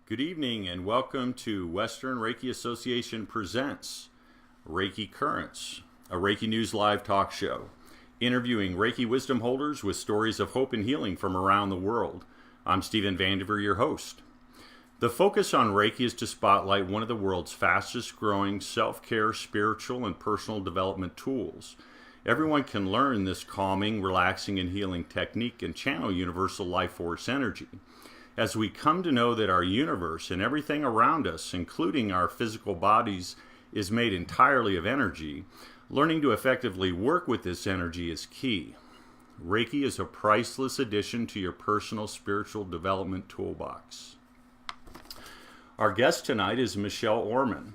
Good evening and welcome to Western Reiki Association presents Reiki Currents, a Reiki News Live talk show, interviewing Reiki wisdom holders with stories of hope and healing from around the world. I'm Stephen Vandiver, your host. The focus on Reiki is to spotlight one of the world's fastest growing self-care, spiritual, and personal development tools. Everyone can learn this calming, relaxing, and healing technique and channel universal life force energy. As we come to know that our universe and everything around us, including our physical bodies, is made entirely of energy, learning to effectively work with this energy is key. Reiki is a priceless addition to your personal spiritual development toolbox. Our guest tonight is Michelle Orman.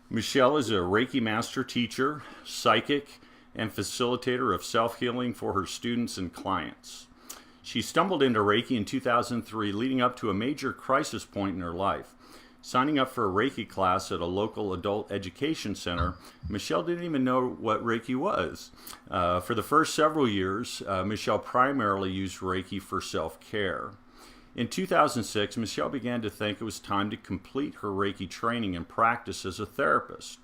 Michelle is a Reiki master teacher, psychic, and facilitator of self-healing for her students and clients. She stumbled into Reiki in 2003, leading up to a major crisis point in her life. Signing up for a Reiki class at a local adult education center, Michelle didn't even know what Reiki was. For the first several years, Michelle primarily used Reiki for self-care. In 2006, Michelle began to think it was time to complete her Reiki training and practice as a therapist.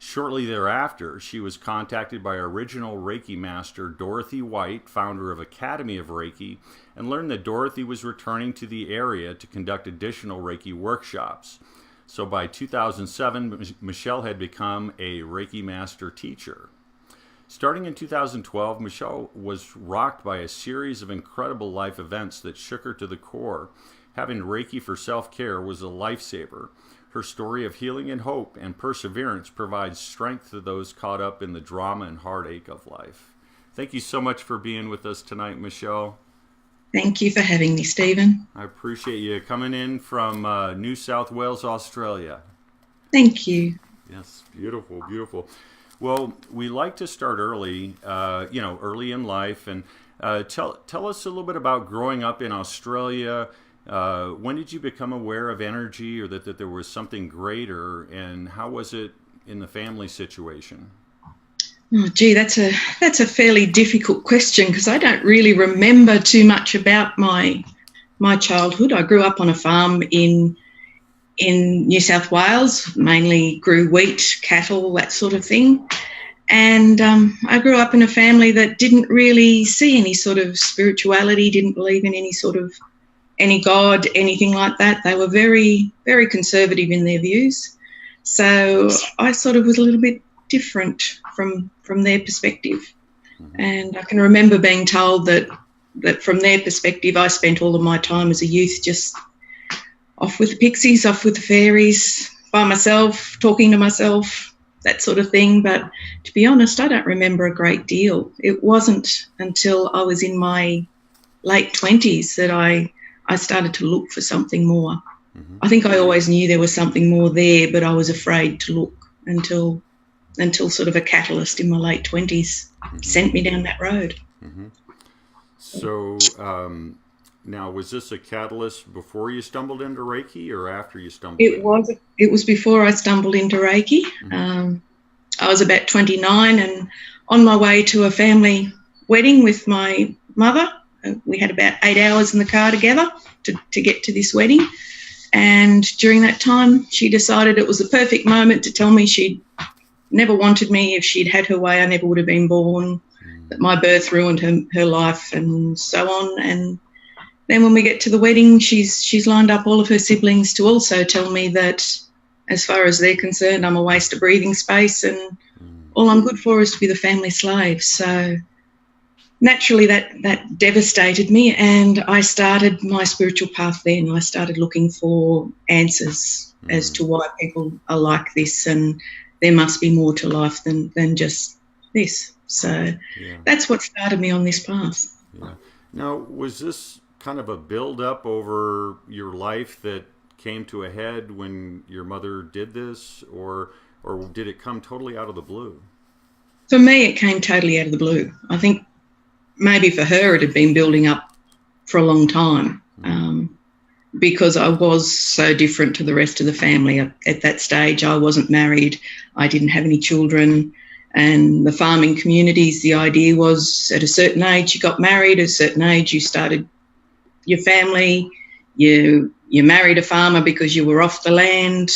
Shortly thereafter, she was contacted by original Reiki master Dorothy White, founder of Academy of Reiki, and learned that Dorothy was returning to the area to conduct additional Reiki workshops. So by 2007, Michelle had become a Reiki master teacher. Starting in 2012, Michelle was rocked by a series of incredible life events that shook her to the core. Having Reiki for self-care was a lifesaver. Her story of healing and hope and perseverance provides strength to those caught up in the drama and heartache of life. Thank you so much for being with us tonight, Michelle. Thank you for having me, Stephen. I appreciate you coming in from New South Wales, Australia. Thank you. Yes, beautiful, beautiful. Well, we like to start early, early in life, and tell us a little bit about growing up in Australia. When did you become aware of energy, or that there was something greater, and how was it in the family situation? Oh, gee, that's a fairly difficult question because I don't really remember too much about my childhood. I grew up on a farm in New South Wales, mainly grew wheat, cattle, that sort of thing. And I grew up in a family that didn't really see any sort of spirituality, didn't believe in any God, anything like that. They were very, very conservative in their views. So I sort of was a little bit different from their perspective. And I can remember being told that from their perspective, I spent all of my time as a youth just off with the pixies, off with the fairies, by myself, talking to myself, that sort of thing. But to be honest, I don't remember a great deal. It wasn't until I was in my late 20s that I started to look for something more. Mm-hmm. I think I always knew there was something more there, but I was afraid to look until sort of a catalyst in my late 20s sent me down that road. Mm-hmm. So now, was this a catalyst before you stumbled into Reiki or after you stumbled in? It was before I stumbled into Reiki. Mm-hmm. I was about 29 and on my way to a family wedding with my mother. We had about 8 hours in the car together to get to this wedding. And during that time, she decided it was the perfect moment to tell me she'd never wanted me. If she'd had her way, I never would have been born, that my birth ruined her life and so on. And then when we get to the wedding, she's lined up all of her siblings to also tell me that as far as they're concerned, I'm a waste of breathing space and all I'm good for is to be the family slave. So naturally, that devastated me, and I started my spiritual path then. I started looking for answers as to why people are like this, and there must be more to life than just this. So that's what started me on this path. Yeah. Now, was this kind of a build-up over your life that came to a head when your mother did this, or did it come totally out of the blue? For me, it came totally out of the blue. I think maybe for her it had been building up for a long time because I was so different to the rest of the family. At that stage, I wasn't married. I didn't have any children. And the farming communities, the idea was at a certain age you got married, at a certain age you started your family, you married a farmer because you were off the land,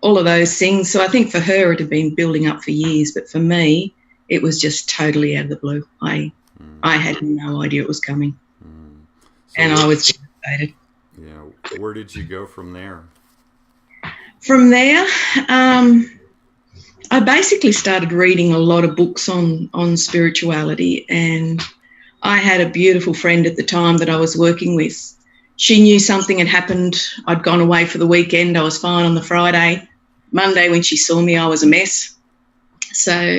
all of those things. So I think for her it had been building up for years, but for me it was just totally out of the blue. I had no idea it was coming. So and I was devastated. Yeah. Where did you go from there? From there, I basically started reading a lot of books on spirituality, and I had a beautiful friend at the time that I was working with. She knew something had happened. I'd gone away for the weekend. I was fine on the Friday. Monday, when she saw me, I was a mess. So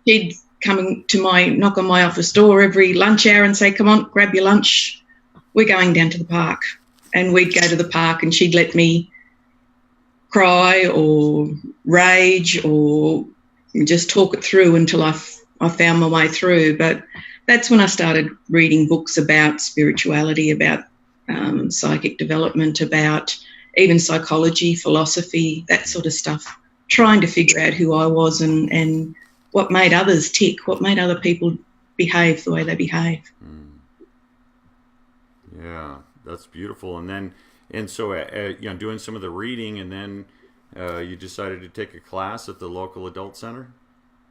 she'd come to knock on my office door every lunch hour and say, "Come on, grab your lunch. We're going down to the park." And we'd go to the park and she'd let me cry or rage or just talk it through until I found my way through. But that's when I started reading books about spirituality, about psychic development, about even psychology, philosophy, that sort of stuff, trying to figure out who I was and what made others tick, what made other people behave the way they behave. Yeah, that's beautiful. And so doing some of the reading, and then you decided to take a class at the local adult center?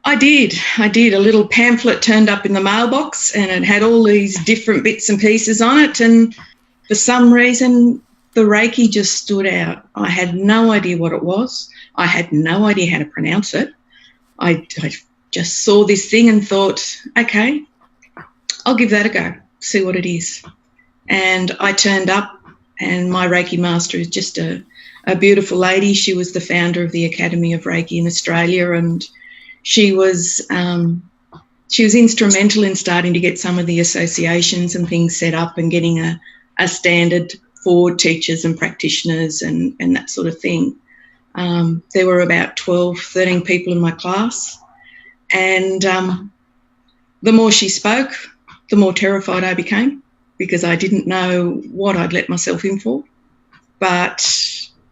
I did. A little pamphlet turned up in the mailbox and it had all these different bits and pieces on it, and for some reason the Reiki just stood out. I had no idea what it was. I had no idea how to pronounce it. I just saw this thing and thought, okay, I'll give that a go, see what it is. And I turned up, and my Reiki master is just a beautiful lady. She was the founder of the Academy of Reiki in Australia, and she was instrumental in starting to get some of the associations and things set up and getting a standard for teachers and practitioners and that sort of thing. There were about 12, 13 people in my class, and the more she spoke, the more terrified I became, because I didn't know what I'd let myself in for. But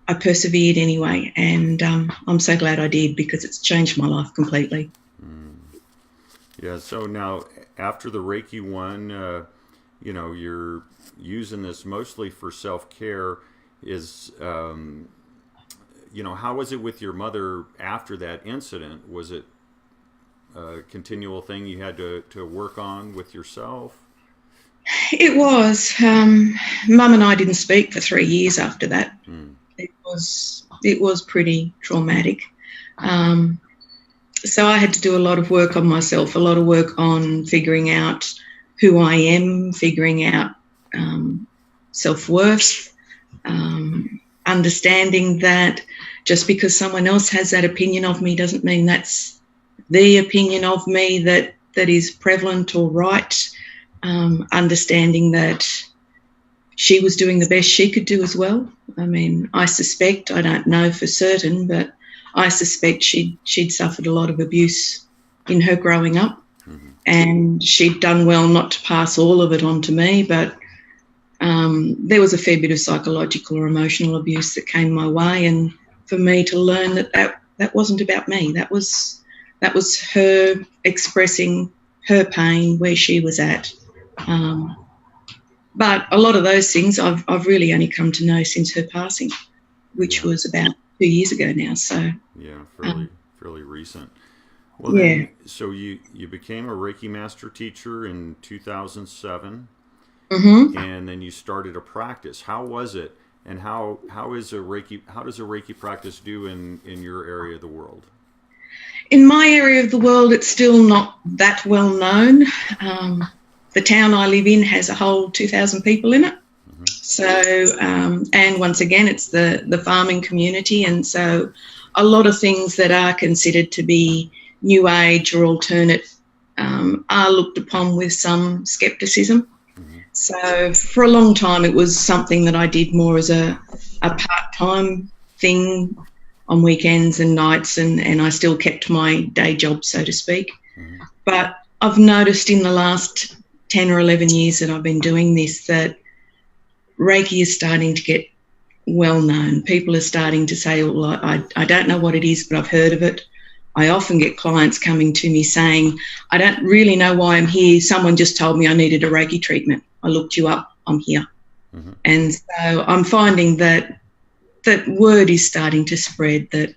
I persevered anyway, and I'm so glad I did, because it's changed my life completely. Yeah, so now after the Reiki one, you're using this mostly for self-care. How was it with your mother after that incident? Was it a continual thing you had to work on with yourself? It was. Mum and I didn't speak for 3 years after that. It was pretty traumatic. So I had to do a lot of work on myself, a lot of work on figuring out who I am, figuring out self-worth, understanding that just because someone else has that opinion of me doesn't mean that's the opinion of me that is prevalent or right. Understanding that she was doing the best she could do as well. I mean, I suspect, I don't know for certain, but I suspect she'd suffered a lot of abuse in her growing up, and she'd done well not to pass all of it on to me, but there was a fair bit of psychological or emotional abuse that came my way, and for me to learn that wasn't about me. That was her expressing her pain where she was at. But a lot of those things I've really only come to know since her passing, which was about 2 years ago now. So yeah, fairly recent. Well, yeah. Then, so you became a Reiki master teacher in 2007, and then you started a practice. How was it, and how does a Reiki practice do in your area of the world? In my area of the world, it's still not that well known. The town I live in has a whole 2,000 people in it. So, and once again, it's the farming community, and so a lot of things that are considered to be new age or alternate are looked upon with some scepticism. So for a long time it was something that I did more as a part-time thing on weekends and nights, and I still kept my day job, so to speak. But I've noticed in the last 10 or 11 years that I've been doing this that Reiki is starting to get well known. People are starting to say, well, I don't know what it is, but I've heard of it. I often get clients coming to me saying, I don't really know why I'm here. Someone just told me I needed a Reiki treatment. I looked you up. I'm here. And so I'm finding that word is starting to spread that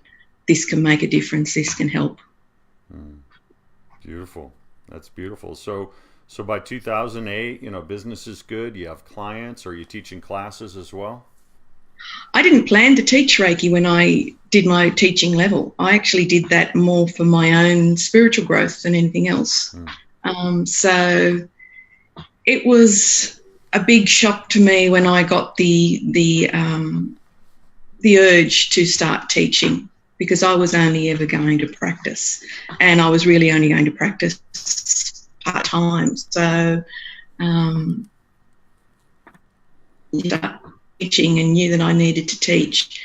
this can make a difference, this can help. Beautiful. That's beautiful. So by 2008, business is good. You have clients. Are you teaching classes as well? I didn't plan to teach Reiki when I did my teaching level. I actually did that more for my own spiritual growth than anything else. So it was a big shock to me when I got the urge to start teaching, because I was only ever going to practice, and I was really only going to practice part-time. So teaching and knew that I needed to teach.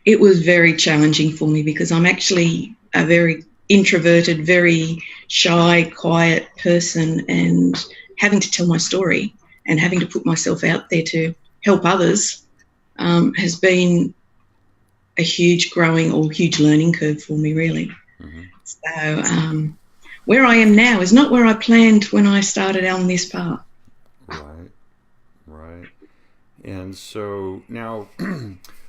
It was very challenging for me because I'm actually a very introverted, very shy, quiet person, and having to tell my story and having to put myself out there to help others has been a huge growing or huge learning curve for me, really. So where I am now is not where I planned when I started on this path. Right. And so now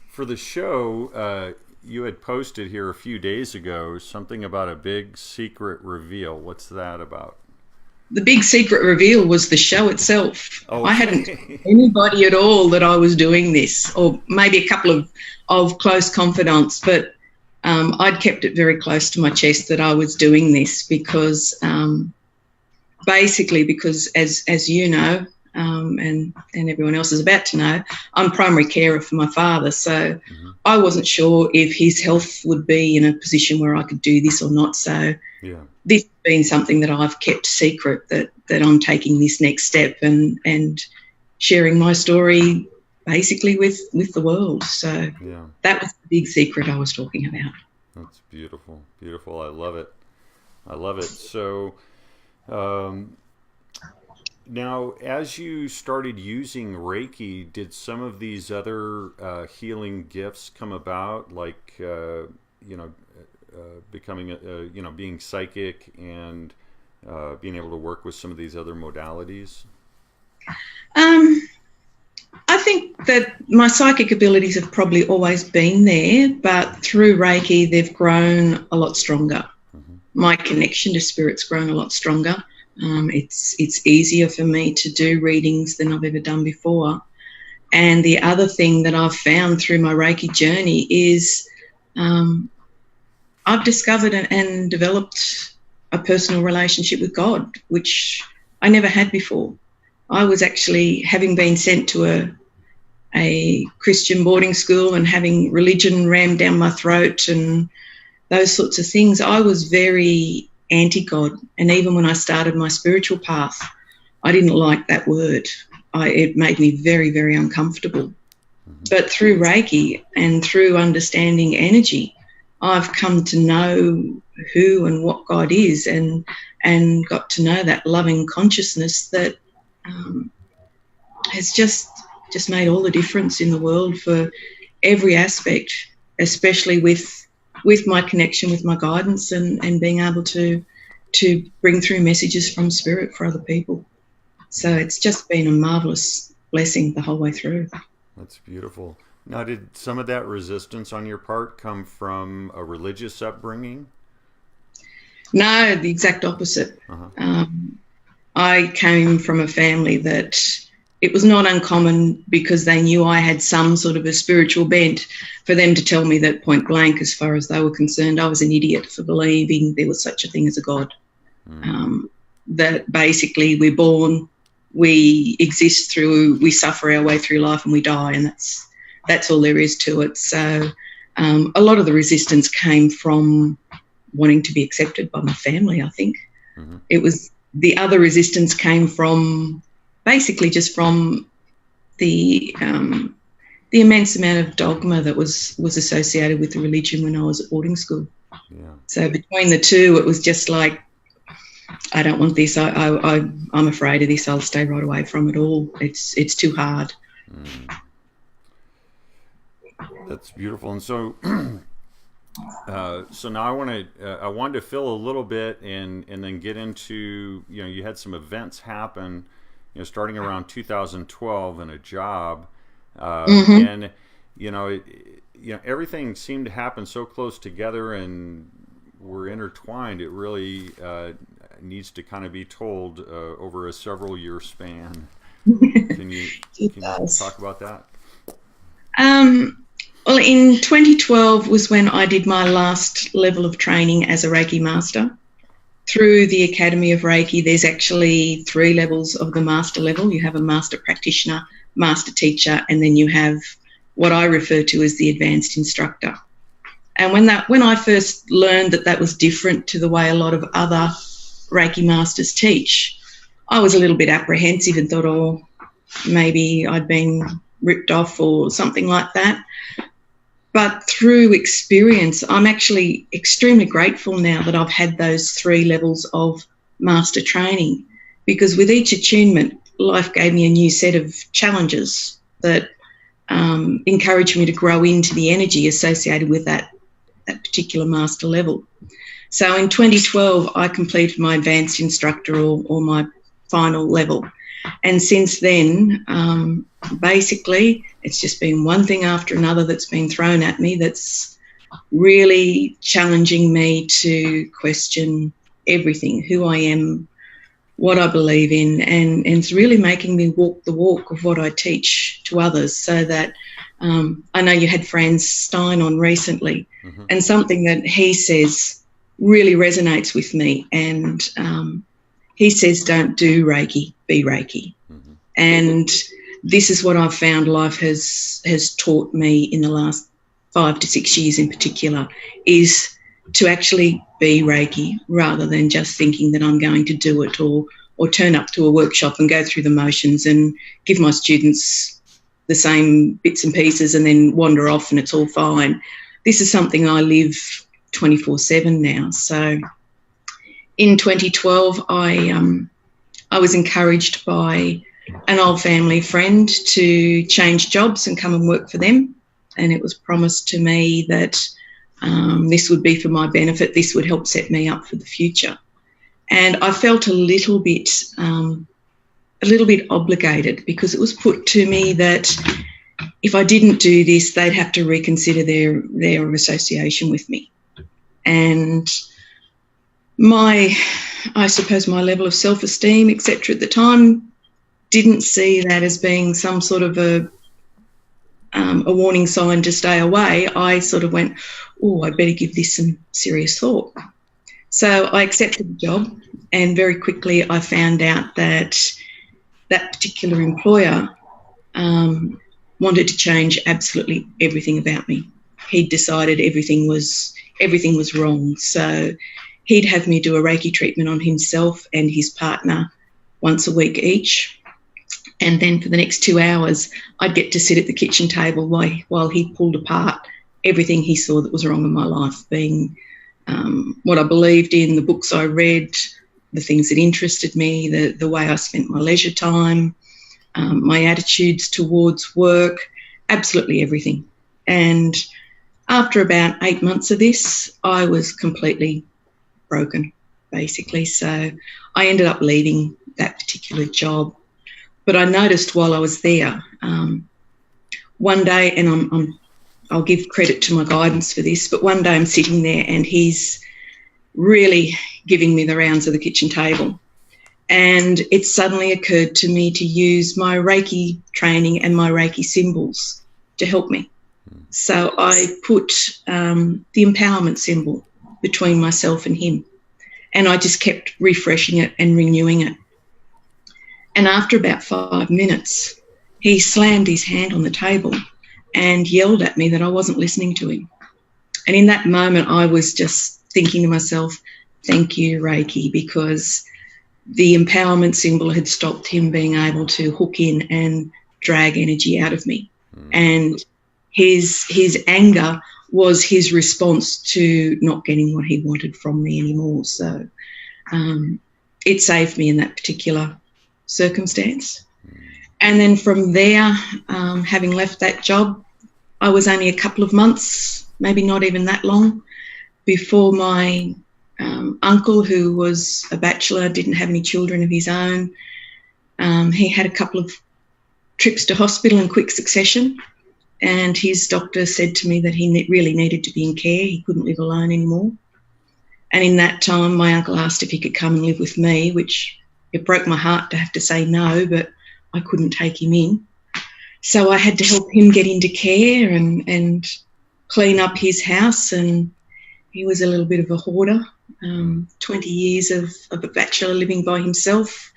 for the show, you had posted here a few days ago something about a big secret reveal. What's that about? The big secret reveal was the show itself. Okay. I hadn't told anybody at all that I was doing this, or maybe a couple of close confidants, but I'd kept it very close to my chest that I was doing this because basically because as you know, and everyone else is about to know, I'm primary carer for my father. So I wasn't sure if his health would be in a position where I could do this or not. So this has been something that I've kept secret, that I'm taking this next step and sharing my story basically with the world. So that was the big secret I was talking about. That's beautiful. Beautiful. I love it. So now, as you started using Reiki, did some of these other healing gifts come about, like becoming being psychic and being able to work with some of these other modalities? I think that my psychic abilities have probably always been there, but through Reiki, they've grown a lot stronger. My connection to spirit's grown a lot stronger. It's easier for me to do readings than I've ever done before. And the other thing that I've found through my Reiki journey is I've discovered and developed a personal relationship with God, which I never had before. I was actually, having been sent to a Christian boarding school and having religion rammed down my throat and those sorts of things, I was very anti-God. And even when I started my spiritual path, I didn't like that word. It made me very, very uncomfortable. But through Reiki and through understanding energy, I've come to know who and what God is, and got to know that loving consciousness that has just made all the difference in the world for every aspect, especially with my connection with my guidance and being able to bring through messages from spirit for other people. So it's just been a marvellous blessing the whole way through. That's beautiful. Now, did some of that resistance on your part come from a religious upbringing? No, the exact opposite. I came from a family that it was not uncommon, because they knew I had some sort of a spiritual bent, for them to tell me that point blank, as far as they were concerned, I was an idiot for believing there was such a thing as a God. That basically we're born, we exist we suffer our way through life and we die, and that's all there is to it. So a lot of the resistance came from wanting to be accepted by my family, I think. It was the other resistance came from basically just from the immense amount of dogma that was associated with the religion when I was at boarding school. So between the two, it was just like, I don't want this. I'm afraid of this. I'll stay right away from it all. It's too hard. That's beautiful. And so, so now I wanted to fill a little bit and then get into, you had some events happen starting around 2012 in a job, Mm-hmm. and everything seemed to happen so close together, and we're intertwined. It really needs to kind of be told over a several-year span. Can you It can you does. talk about that? Well, in 2012 was when I did my last level of training as a Reiki master. Through the Academy of Reiki, there's actually 3 levels of the master level. You have a master practitioner, master teacher, and then you have what I refer to as the advanced instructor. And when I first learned that was different to the way a lot of other Reiki masters teach, I was a little bit apprehensive and thought, oh, maybe I'd been ripped off or something like that. But through experience, I'm actually extremely grateful now that I've had those 3 levels of master training, because with each attunement, life gave me a new set of challenges that encouraged me to grow into the energy associated with that particular master level. So in 2012, I completed my advanced instructor or my final level. And since then, basically, it's just been one thing after another that's been thrown at me that's really challenging me to question everything, who I am, what I believe in, and it's really making me walk the walk of what I teach to others, so that I know you had Franz Stein on recently, Mm-hmm. and something that he says really resonates with me, and he says, don't do Reiki, be Reiki. Mm-hmm. And this is what I've found life has taught me in the last 5 to 6 years in particular, is to actually be Reiki rather than just thinking that I'm going to do it or turn up to a workshop and go through the motions and give my students the same bits and pieces and then wander off and it's all fine. This is something I live 24/7 now. So in 2012, I was encouraged by an old family friend to change jobs and come and work for them. And it was promised to me that this would be for my benefit. This would help set me up for the future. And I felt a little bit obligated, because it was put to me that if I didn't do this, they'd have to reconsider their association with me. And I suppose my level of self-esteem, etc., at the time didn't see that as being some sort of a warning sign to stay away. I sort of went, oh, I'd better give this some serious thought. So I accepted the job, and very quickly I found out that that particular employer wanted to change absolutely everything about me. He'd decided everything was wrong. So he'd have me do a Reiki treatment on himself and his partner once a week each. And then for the next 2 hours, I'd get to sit at the kitchen table while he pulled apart everything he saw that was wrong in my life, being what I believed in, the books I read, the things that interested me, the way I spent my leisure time, my attitudes towards work, absolutely everything. And after about 8 months of this, I was completely broken, basically. So I ended up leaving that particular job. But I noticed while I was there, one day, and I'll give credit to my guidance for this, but one day I'm sitting there and he's really giving me the rounds of the kitchen table. And it suddenly occurred to me to use my Reiki training and my Reiki symbols to help me. So I put the empowerment symbol between myself and him, and I just kept refreshing it and renewing it. And after about 5 minutes, he slammed his hand on the table and yelled at me that I wasn't listening to him. And in that moment, I was just thinking to myself, thank you, Reiki, because the empowerment symbol had stopped him being able to hook in and drag energy out of me. And his anger was his response to not getting what he wanted from me anymore. So it saved me in that particular circumstance. And then from there, having left that job, I was only a couple of months, maybe not even that long, before my uncle, who was a bachelor, didn't have any children of his own, He had a couple of trips to hospital in quick succession, and his doctor said to me that he really needed to be in care. He couldn't live alone anymore. And in that time, my uncle asked if he could come and live with me, which it broke my heart to have to say no, but I couldn't take him in. So I had to help him get into care and clean up his house, and he was a little bit of a hoarder. 20 years of a bachelor living by himself.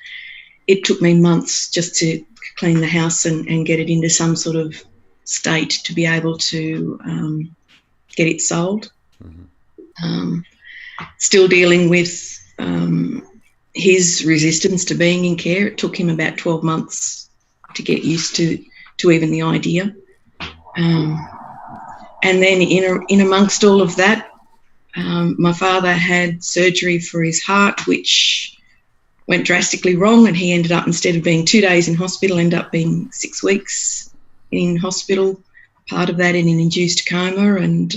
It took me months just to clean the house and get it into some sort of state to be able to get it sold. Still dealing with his resistance to being in care. It took him about 12 months to get used to even the idea. And then in amongst all of that, my father had surgery for his heart, which went drastically wrong, and he ended up, instead of being 2 days in hospital, ended up being 6 weeks in hospital, part of that in an induced coma. And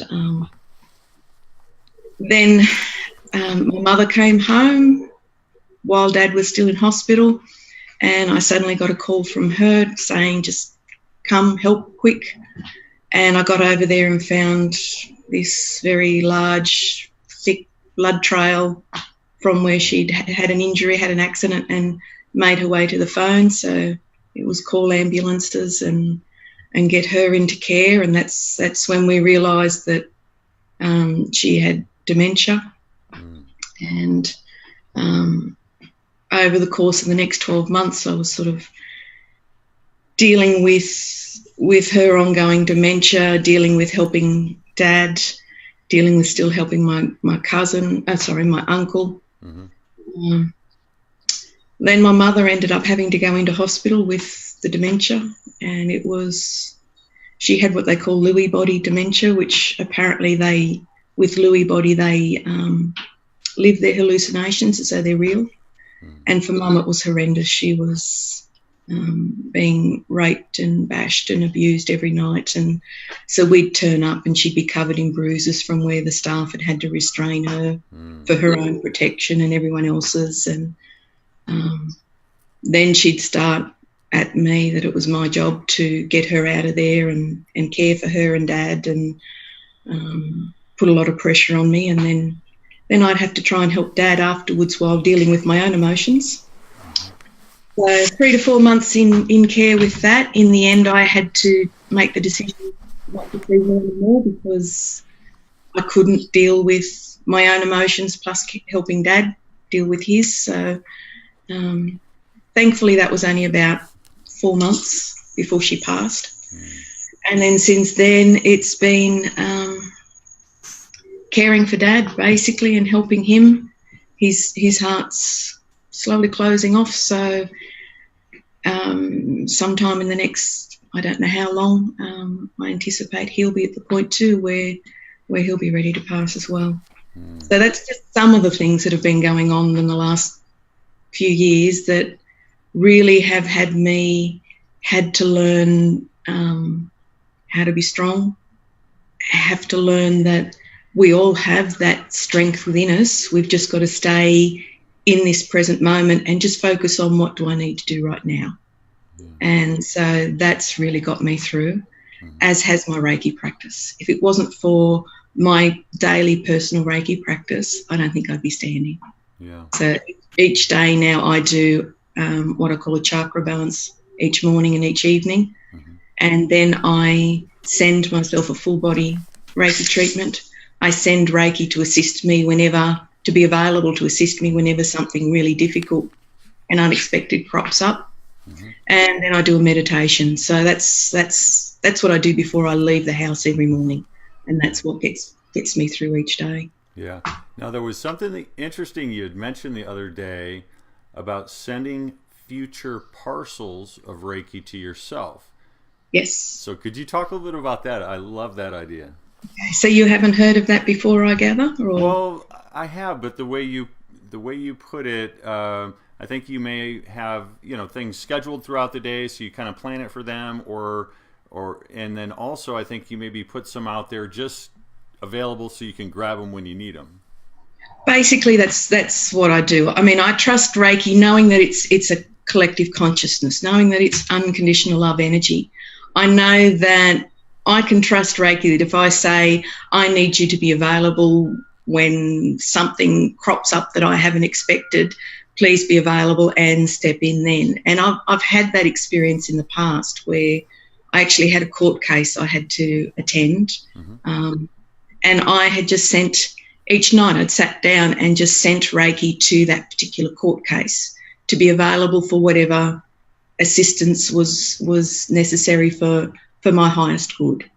then my mother came home while Dad was still in hospital, and I suddenly got a call from her saying, just come, help quick. And I got over there and found this very large, thick blood trail from where she'd had an injury, had an accident, and made her way to the phone. So it was call ambulances and get her into care. And that's when we realised that she had dementia. And over the course of the next 12 months, I was sort of dealing with her ongoing dementia, dealing with helping Dad, dealing with still helping my uncle. Then my mother ended up having to go into hospital with the dementia, and she had what they call Lewy body dementia, which apparently with Lewy body, they live their hallucinations as though they're real. And for Mum, it was horrendous. She was being raped and bashed and abused every night. And so we'd turn up and she'd be covered in bruises from where the staff had to restrain her for her own protection and everyone else's. And then she'd start at me that it was my job to get her out of there and care for her and Dad, and put a lot of pressure on me. And then I'd have to try and help Dad afterwards while dealing with my own emotions. So 3 to 4 months in care with that. In the end, I had to make the decision not to see her anymore because I couldn't deal with my own emotions plus helping Dad deal with his. So thankfully that was only about 4 months before she passed. And then since then it's been caring for Dad basically and helping him. His heart's slowly closing off, so sometime in the next, I don't know how long, I anticipate he'll be at the point too where he'll be ready to pass as well. So that's just some of the things that have been going on in the last few years that really have had to learn how to be strong, have to learn that we all have that strength within us. We've just got to stay in this present moment and just focus on what do I need to do right now. And so that's really got me through, as has my Reiki practice. If it wasn't for my daily personal Reiki practice, I don't think I'd be standing. So each day now I do what I call a chakra balance each morning and each evening. And then I send myself a full body Reiki treatment. I send Reiki to be available to assist me whenever something really difficult and unexpected crops up. And then I do a meditation. So that's what I do before I leave the house every morning, and that's what gets me through each day. Yeah. Now there was something interesting you had mentioned the other day about sending future parcels of Reiki to yourself. Yes. So could you talk a little bit about that? I love that idea. Okay. So you haven't heard of that before, I gather? Or? Well, I have, but the way you put it, I think you may have things scheduled throughout the day, so you kind of plan it for them, and then also I think you maybe put some out there just available so you can grab them when you need them. Basically, that's what I do. I mean, I trust Reiki, knowing that it's a collective consciousness, knowing that it's unconditional love energy. I know that I can trust Reiki, that if I say, I need you to be available when something crops up that I haven't expected, please be available and step in then. And I've had that experience in the past where I actually had a court case I had to attend. And I had just sent, each night I'd sat down and just sent Reiki to that particular court case to be available for whatever assistance was necessary for my highest good.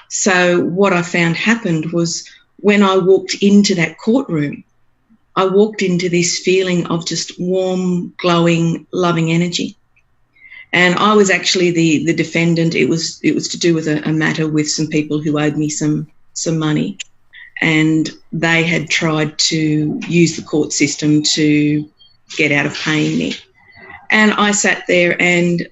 So what I found happened was when I walked into that courtroom, I walked into this feeling of just warm, glowing, loving energy. And I was actually the defendant. It was to do with a matter with some people who owed me some money, and they had tried to use the court system to get out of paying me. And I sat there and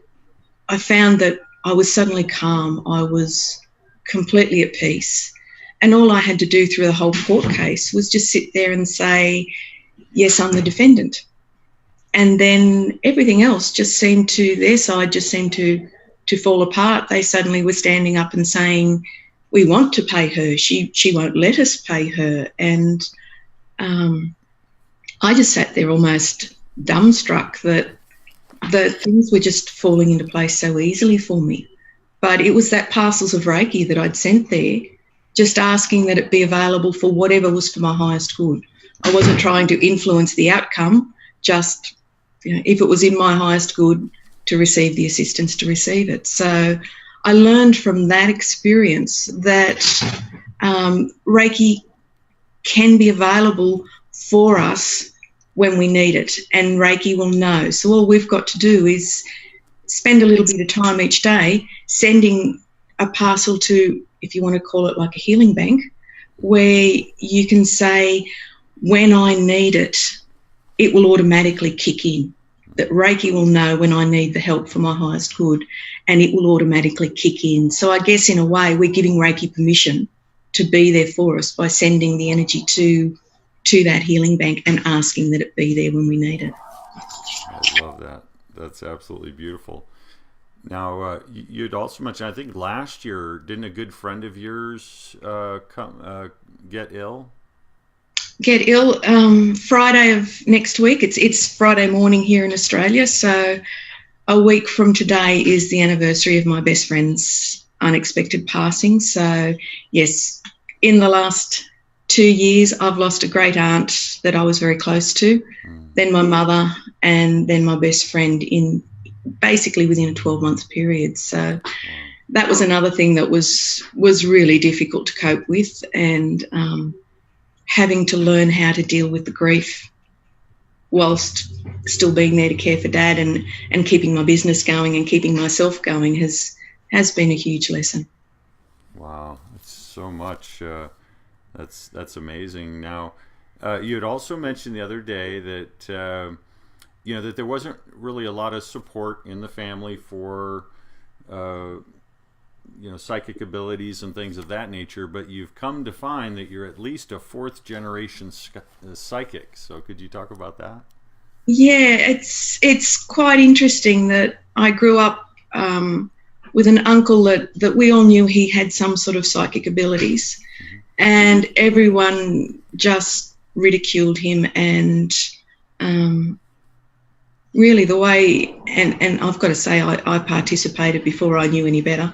I found that I was suddenly calm. I was completely at peace. And all I had to do through the whole court case was just sit there and say, yes, I'm the defendant. And then everything else just seemed to, their side just seemed to fall apart. They suddenly were standing up and saying, we want to pay her. She won't let us pay her. And I just sat there almost dumbstruck that things were just falling into place so easily for me. But it was that parcels of Reiki that I'd sent there, just asking that it be available for whatever was for my highest good. I wasn't trying to influence the outcome, just, if it was in my highest good to receive the assistance, to receive it. So I learned from that experience that Reiki can be available for us when we need it, and Reiki will know. So all we've got to do is spend a little bit of time each day sending a parcel to, if you want to call it like a healing bank, where you can say, when I need it, it will automatically kick in. That Reiki will know when I need the help for my highest good, and it will automatically kick in. So I guess in a way we're giving Reiki permission to be there for us by sending the energy to that healing bank and asking that it be there when we need it. I love that. That's absolutely beautiful. Now, you'd also mentioned, I think last year, didn't a good friend of yours get ill? Get ill Friday of next week. It's Friday morning here in Australia, so a week from today is the anniversary of my best friend's unexpected passing. So yes, in the last 2 years I've lost a great aunt that I was very close to, then my mother, and then my best friend in basically within a 12-month period. So that was another thing that was really difficult to cope with, and having to learn how to deal with the grief whilst still being there to care for Dad and keeping my business going and keeping myself going has been a huge lesson. Wow, that's so much. That's amazing. Now, you had also mentioned the other day that that there wasn't really a lot of support in the family for psychic abilities and things of that nature, but you've come to find that you're at least a fourth generation psychic. So could you talk about that? Yeah, it's quite interesting that I grew up with an uncle that we all knew he had some sort of psychic abilities, and everyone just ridiculed him, and really the way, and I've got to say I participated before I knew any better.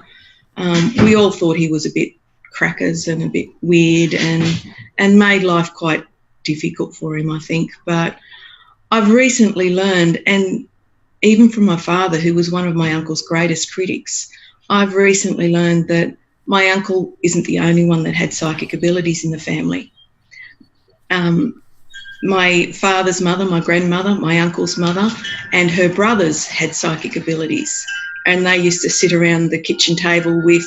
We all thought he was a bit crackers and a bit weird and made life quite difficult for him, I think. But I've recently learned, and even from my father, who was one of my uncle's greatest critics, I've recently learned that my uncle isn't the only one that had psychic abilities in the family. My father's mother, my grandmother, my uncle's mother, and her brothers had psychic abilities. And they used to sit around the kitchen table with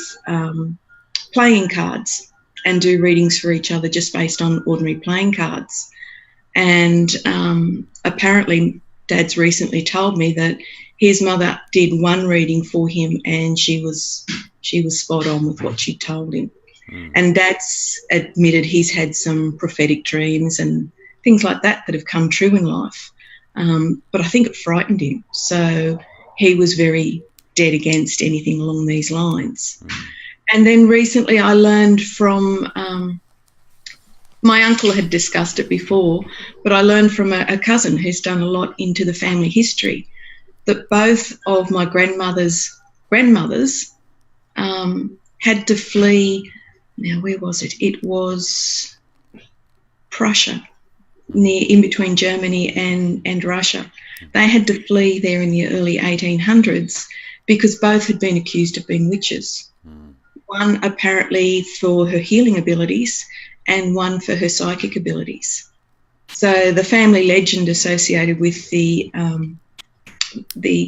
playing cards and do readings for each other just based on ordinary playing cards. And apparently Dad's recently told me that his mother did one reading for him and she was spot on with what she told him. And Dad's admitted he's had some prophetic dreams and things like that have come true in life. but I think it frightened him. So he was very dead against anything along these lines. And then recently I learned from, my uncle had discussed it before, but I learned from a cousin who's done a lot into the family history that both of my grandmother's grandmothers had to flee. Now, where was it? It was Prussia, in between Germany and Russia. They had to flee there in the early 1800s because both had been accused of being witches. One apparently for her healing abilities and one for her psychic abilities. So the family legend associated with the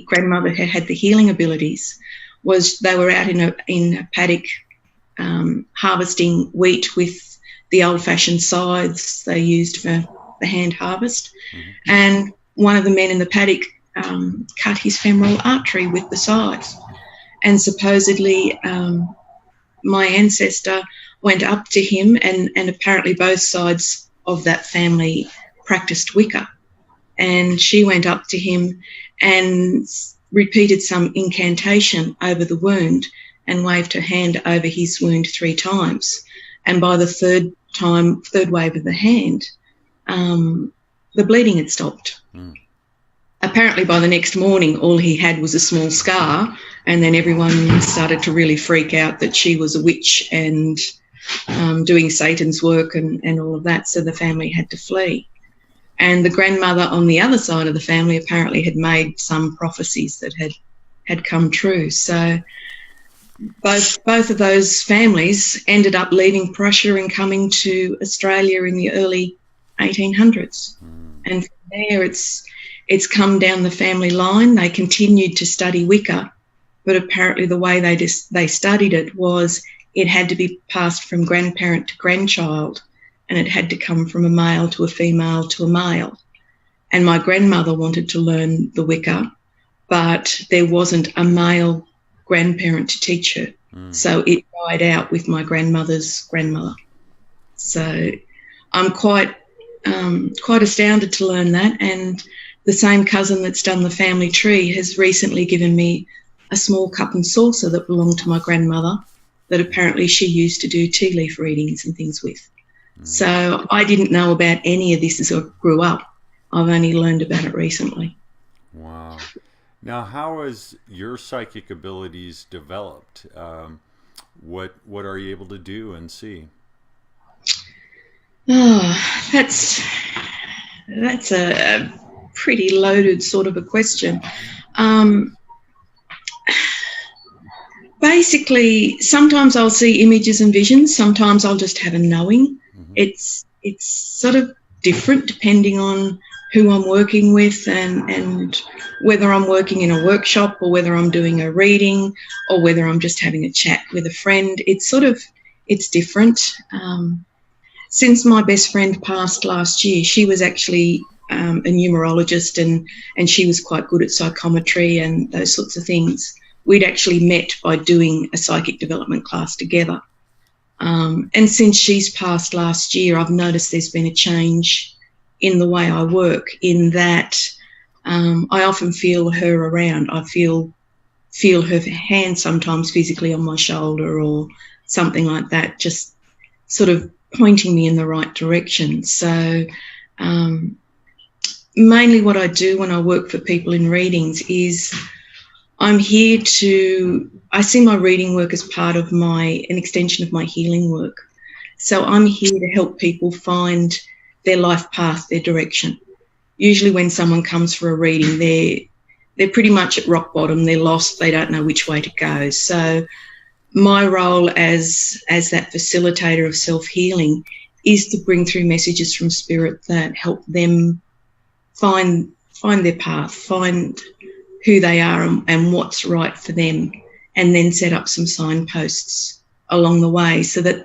grandmother who had the healing abilities was they were out in a paddock harvesting wheat with the old-fashioned scythes they used for the hand harvest. And one of the men in the paddock cut his femoral artery with the scythe. And supposedly my ancestor went up to him, and apparently both sides of that family practiced Wicca. And she went up to him and repeated some incantation over the wound and waved her hand over his wound 3 times. And by the third wave of the hand, the bleeding had stopped. Apparently by the next morning, all he had was a small scar, and then everyone started to really freak out that she was a witch and doing Satan's work and all of that, so the family had to flee. And the grandmother on the other side of the family apparently had made some prophecies that had come true. So both of those families ended up leaving Prussia and coming to Australia in the early 1800s. And from there it's come down the family line. They continued to study Wicca, but apparently the way they studied it was it had to be passed from grandparent to grandchild, and it had to come from a male to a female to a male. And my grandmother wanted to learn the Wicca, but there wasn't a male grandparent to teach her. So it died out with my grandmother's grandmother. So I'm quite astounded to learn that. And the same cousin that's done the family tree has recently given me a small cup and saucer that belonged to my grandmother that apparently she used to do tea leaf readings and things with. So I didn't know about any of this as I grew up. I've only learned about it recently. Wow. Now, how has your psychic abilities developed? What are you able to do and see? Oh, that's a pretty loaded sort of a question. Basically, sometimes I'll see images and visions. Sometimes I'll just have a knowing. It's sort of different depending on who I'm working with and whether I'm working in a workshop or whether I'm doing a reading or whether I'm just having a chat with a friend. It's different. Since my best friend passed last year, she was actually a numerologist and she was quite good at psychometry and those sorts of things. We'd actually met by doing a psychic development class together. And since she's passed last year, I've noticed there's been a change in the way I work, in that I often feel her around. I feel her hand sometimes physically on my shoulder or something like that, just sort of pointing me in the right direction. So mainly what I do when I work for people in readings is I see my reading work as part of an extension of my healing work. So I'm here to help people find their life path, their direction. Usually when someone comes for a reading, they're pretty much at rock bottom, they're lost, they don't know which way to go. So my role as that facilitator of self-healing is to bring through messages from spirit that help them find their path, find who they are and what's right for them, and then set up some signposts along the way so that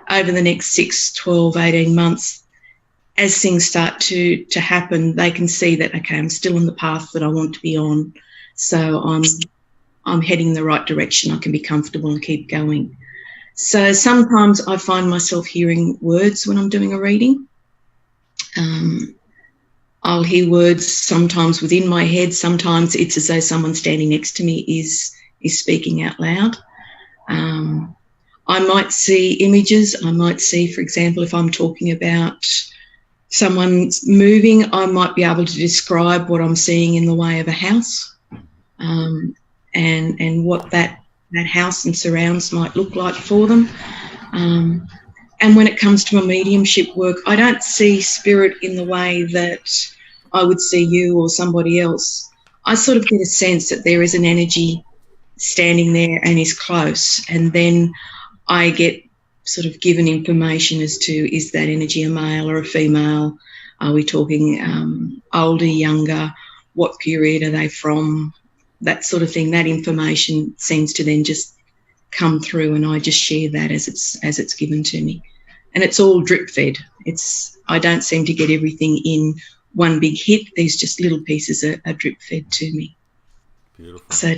over the next 6, 12, 18 months, as things start to happen, they can see that, okay, I'm still on the path that I want to be on, so I'm heading in the right direction, I can be comfortable and keep going. So sometimes I find myself hearing words when I'm doing a reading. I'll hear words sometimes within my head. Sometimes it's as though someone standing next to me is speaking out loud. I might see images. I might see, for example, if I'm talking about someone moving, I might be able to describe what I'm seeing in the way of a house, and what that house and surrounds might look like for them. And when it comes to my mediumship work, I don't see spirit in the way that I would see you or somebody else. I sort of get a sense that there is an energy standing there and is close, and then I get sort of given information as to, is that energy a male or a female? Are we talking older, younger? What period are they from? That sort of thing. That information seems to then just come through, and I just share that as it's given to me. And it's all drip fed. I don't seem to get everything in one big hit. These just little pieces are drip fed to me. Beautiful. So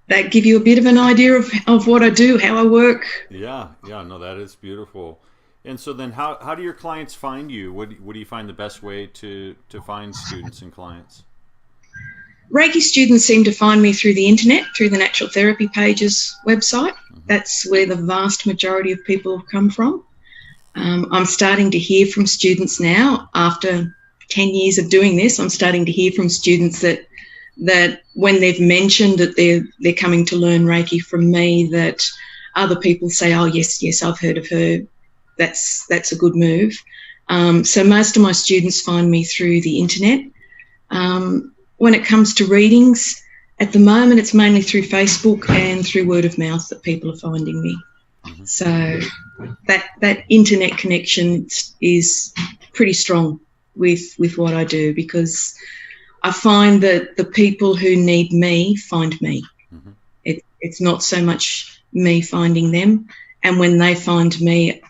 that give you a bit of an idea of what I do, how I work. Yeah, no, that is beautiful. And so then how do your clients find you? What do you find the best way to find students and clients? Reiki students seem to find me through the internet, through the Natural Therapy Pages website. Mm-hmm. That's where the vast majority of people have come from. I'm starting to hear from students now. After 10 years of doing this, I'm starting to hear from students that when they've mentioned that they're coming to learn Reiki from me, that other people say, oh, yes, I've heard of her. That's a good move. So most of my students find me through the internet. When it comes to readings, at the moment it's mainly through Facebook and through word of mouth that people are finding me. Mm-hmm. So that internet connection is pretty strong with what I do, because I find that the people who need me find me. Mm-hmm. It's not so much me finding them. And when they find me,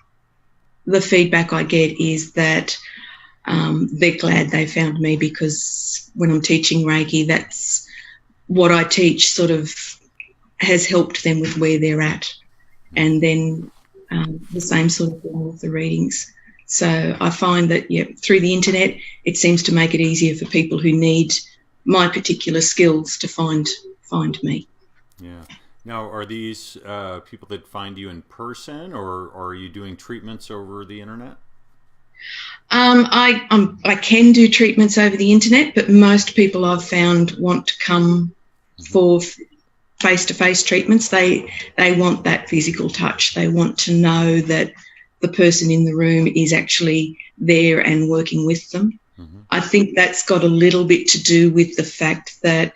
the feedback I get is that they're glad they found me, because when I'm teaching Reiki, that's what I teach sort of has helped them with where they're at. And then the same sort of thing with the readings. So I find that, through the internet, it seems to make it easier for people who need my particular skills to find me. Yeah. Now, are these people that find you in person, or are you doing treatments over the internet? I can do treatments over the internet, but most people I've found want to come for face-to-face treatments. They want that physical touch. They want to know that the person in the room is actually there and working with them. Mm-hmm. I think that's got a little bit to do with the fact that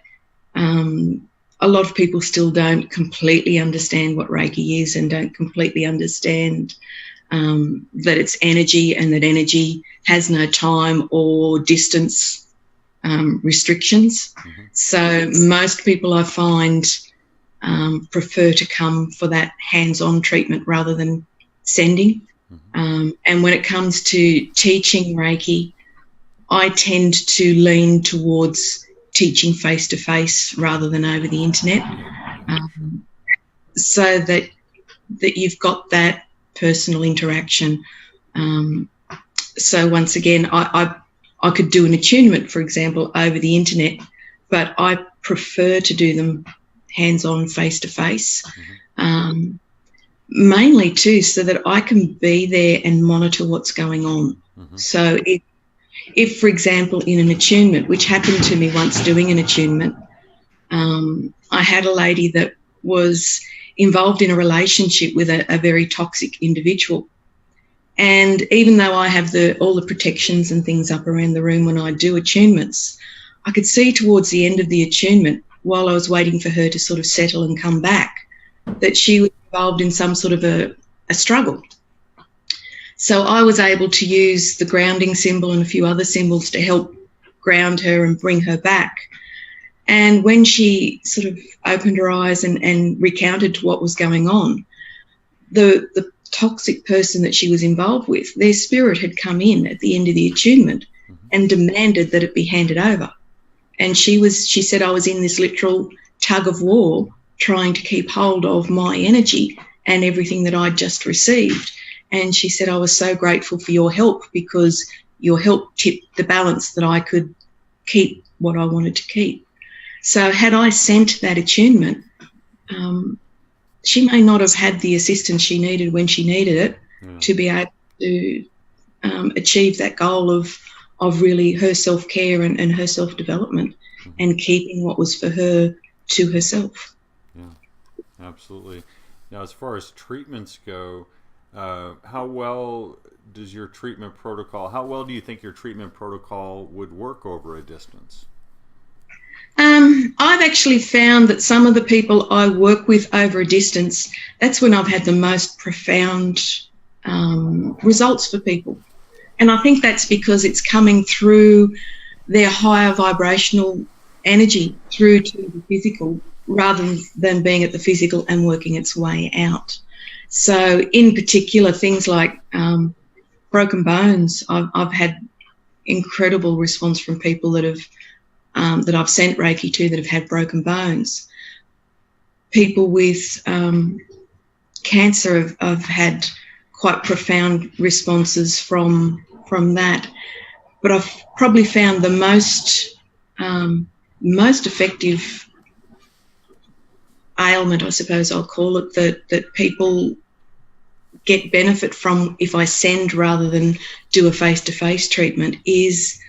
a lot of people still don't completely understand what Reiki is, and don't completely understand that it's energy, and that energy has no time or distance restrictions. Mm-hmm. So most people I find prefer to come for that hands-on treatment rather than sending. Mm-hmm. And when it comes to teaching Reiki, I tend to lean towards teaching face-to-face rather than over the internet, so that you've got that personal interaction. So once again, I could do an attunement, for example, over the internet, but I prefer to do them hands-on, face-to-face, mainly too, so that I can be there and monitor what's going on. Mm-hmm. So if, for example, in an attunement, which happened to me once doing an attunement, I had a lady that was involved in a relationship with a very toxic individual. And even though I have all the protections and things up around the room when I do attunements, I could see towards the end of the attunement, while I was waiting for her to sort of settle and come back, that she was involved in some sort of a struggle. So I was able to use the grounding symbol and a few other symbols to help ground her and bring her back. And when she sort of opened her eyes and recounted to what was going on, the toxic person that she was involved with, their spirit had come in at the end of the attunement and demanded that it be handed over. And she said, I was in this literal tug of war trying to keep hold of my energy and everything that I'd just received. And she said, I was so grateful for your help, because your help tipped the balance that I could keep what I wanted to keep. So had I sent that attunement, she may not have had the assistance she needed when she needed it to be able to achieve that goal of really her self-care and her self-development and keeping what was for her to herself. Yeah, absolutely. Now, as far as treatments go, how well do you think your treatment protocol would work over a distance? I've actually found that some of the people I work with over a distance, that's when I've had the most profound results for people. And I think that's because it's coming through their higher vibrational energy through to the physical rather than being at the physical and working its way out. So in particular, things like broken bones, I've had incredible response from people that have that I've sent Reiki to that have had broken bones. People with cancer have had quite profound responses from that. But I've probably found the most effective ailment, I suppose I'll call it, that people get benefit from if I send rather than do a face-to-face treatment is